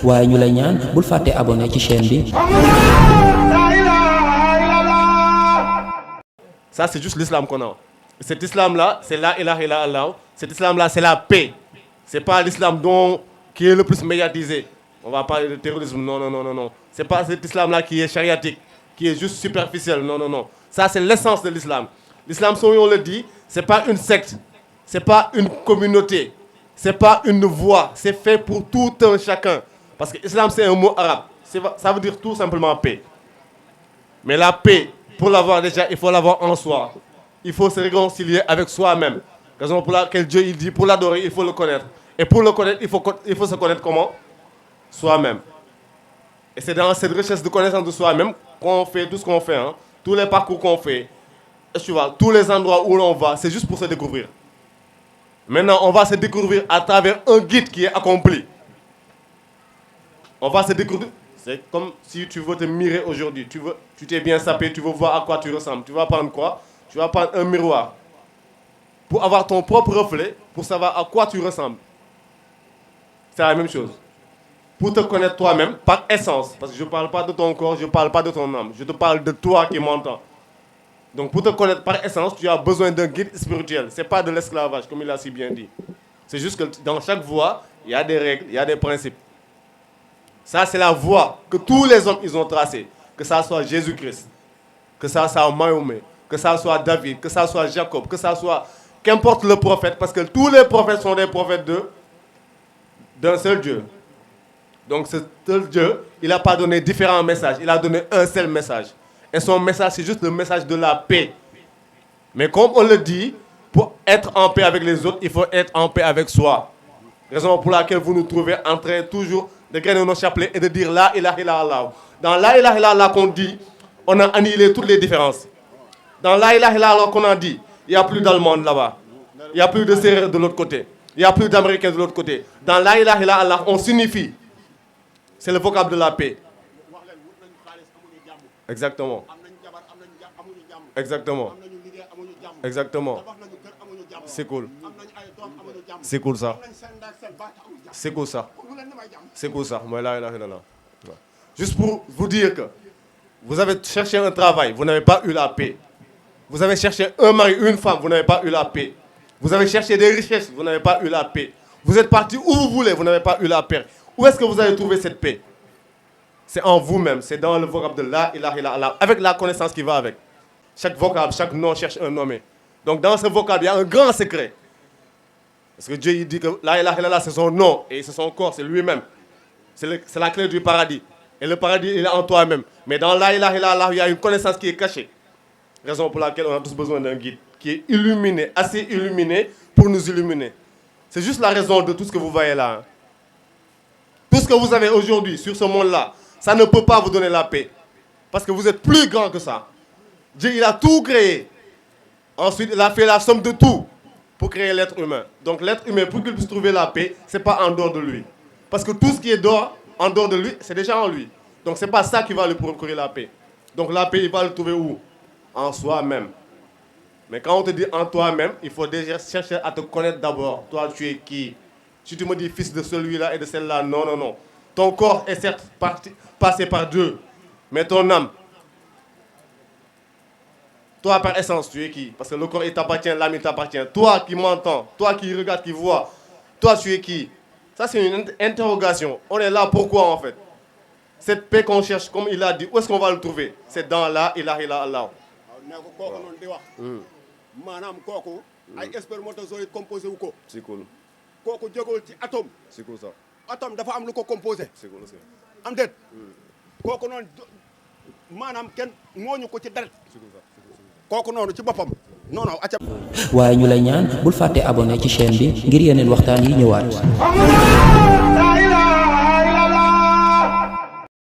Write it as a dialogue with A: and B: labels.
A: waaye ñu lay ñaan bul fàtte abonné ci chaîne bi.
B: Ça c'est juste l'islam qu'on a. Cet islam-là, c'est la ilaha illallah. Cet islam-là, c'est la paix. C'est pas l'islam qui est le plus médiatisé. On va parler de terrorisme. Non. C'est pas cet islam-là qui est chariatique, qui est juste superficiel. Non. Ça, c'est l'essence de l'islam. L'islam, si on le dit, c'est pas une secte, c'est pas une communauté, c'est pas une voie. C'est fait pour tout un chacun. Parce que l'islam, c'est un mot arabe. Ça veut dire tout simplement paix. Mais la paix, pour l'avoir déjà, il faut l'avoir en soi. Il faut se réconcilier avec soi-même. Raison pour laquelle Dieu il dit, pour l'adorer, il faut le connaître. Et pour le connaître, il faut se connaître comment? Soi-même. Et c'est dans cette recherche de connaissance de soi-même qu'on fait tout ce qu'on fait. Hein. Tous les parcours qu'on fait, tu vois, tous les endroits où l'on va, c'est juste pour se découvrir. Maintenant, on va se découvrir à travers un guide qui est accompli. On va se découvrir. C'est comme si tu veux te mirer aujourd'hui. Tu t'es bien sapé, tu veux voir à quoi tu ressembles. Tu vas prendre quoi? Tu vas prendre un miroir. Pour avoir ton propre reflet, pour savoir à quoi tu ressembles. C'est la même chose. Pour te connaître toi-même, par essence. Parce que je ne parle pas de ton corps, je ne parle pas de ton âme. Je te parle de toi qui m'entends. Donc pour te connaître par essence, tu as besoin d'un guide spirituel. Ce n'est pas de l'esclavage, comme il a si bien dit. C'est juste que dans chaque voie, il y a des règles, il y a des principes. Ça, c'est la voie que tous les hommes ils ont tracée. Que ça soit Jésus-Christ, que ça soit Mahomet, que ça soit David, que ça soit Jacob, que ça soit qu'importe le prophète, parce que tous les prophètes sont des prophètes d'un seul Dieu. Donc ce seul Dieu, il n'a pas donné différents messages, il a donné un seul message. Et son message, c'est juste le message de la paix. Mais comme on le dit, pour être en paix avec les autres, il faut être en paix avec soi. Raison pour laquelle vous nous trouvez en train toujours de gagner nos chapelets et de dire la ilaha illallah. Dans la ilaha illallah qu'on dit, on a annihilé toutes les différences. Dans la ilaha illallah qu'on a dit, il n'y a plus d'Allemands là-bas. Il n'y a plus de Sérères de l'autre côté. Il n'y a plus d'Américains de l'autre côté. Dans la ilaha illallah, on s'unifie. C'est le vocable de la paix. Exactement. C'est cool. C'est cool ça. Moi, la ilaha illallah. Juste pour vous dire que vous avez cherché un travail, vous n'avez pas eu la paix. Vous avez cherché un mari, une femme, vous n'avez pas eu la paix. Vous avez cherché des richesses, vous n'avez pas eu la paix. Vous êtes parti où vous voulez, vous n'avez pas eu la paix. Où est-ce que vous avez trouvé cette paix? C'est en vous-même, c'est dans le vocable de la ilaha illallah, avec la connaissance qui va avec. Chaque vocable, chaque nom cherche un nommé. Donc dans ce vocable, il y a un grand secret. Parce que Dieu il dit que la ilaha illallah, c'est son nom, et c'est son corps, c'est lui-même. C'est la clé du paradis. Et le paradis, il est en toi-même. Mais dans la ilaha illallah, il y a une connaissance qui est cachée. Raison pour laquelle on a tous besoin d'un guide qui est illuminé, assez illuminé pour nous illuminer. C'est juste la raison de tout ce que vous voyez là. Hein. Tout ce que vous avez aujourd'hui sur ce monde-là, ça ne peut pas vous donner la paix. Parce que vous êtes plus grand que ça. Dieu, il a tout créé. Ensuite, il a fait la somme de tout pour créer l'être humain. Donc l'être humain, pour qu'il puisse trouver la paix, ce n'est pas en dehors de lui. Parce que tout ce qui est en dehors de lui, c'est déjà en lui. Donc ce n'est pas ça qui va lui procurer la paix. Donc la paix, il va le trouver où? En soi-même. Mais quand on te dit en toi-même, il faut déjà chercher à te connaître d'abord. Toi, tu es qui? Si tu me dis fils de celui-là et de celle-là, non. Ton corps est certes passé par Dieu, mais ton âme, toi par essence, tu es qui? Parce que le corps il t'appartient, l'âme il t'appartient. Toi qui m'entends, toi qui regardes, qui vois, toi tu es qui? Ça c'est une interrogation. On est là pourquoi en fait? Cette paix qu'on cherche, comme il a dit, où est-ce qu'on va le trouver? C'est dans la ilaha illallah. C'est cool.
C: kooku jógul ci atome.
B: C'est cool ça.
C: Atome dafa am lu ko composé.
B: C'est cool ça.
C: am déet. kooku noonu maanaam kenn mooñu ko ci deret. kooku noonu ci boppam. non.
A: waaye ñu lay ñaan bul fàtte abonné ci chaîne bi ngir yeneen waxtaan yi ñëwaat.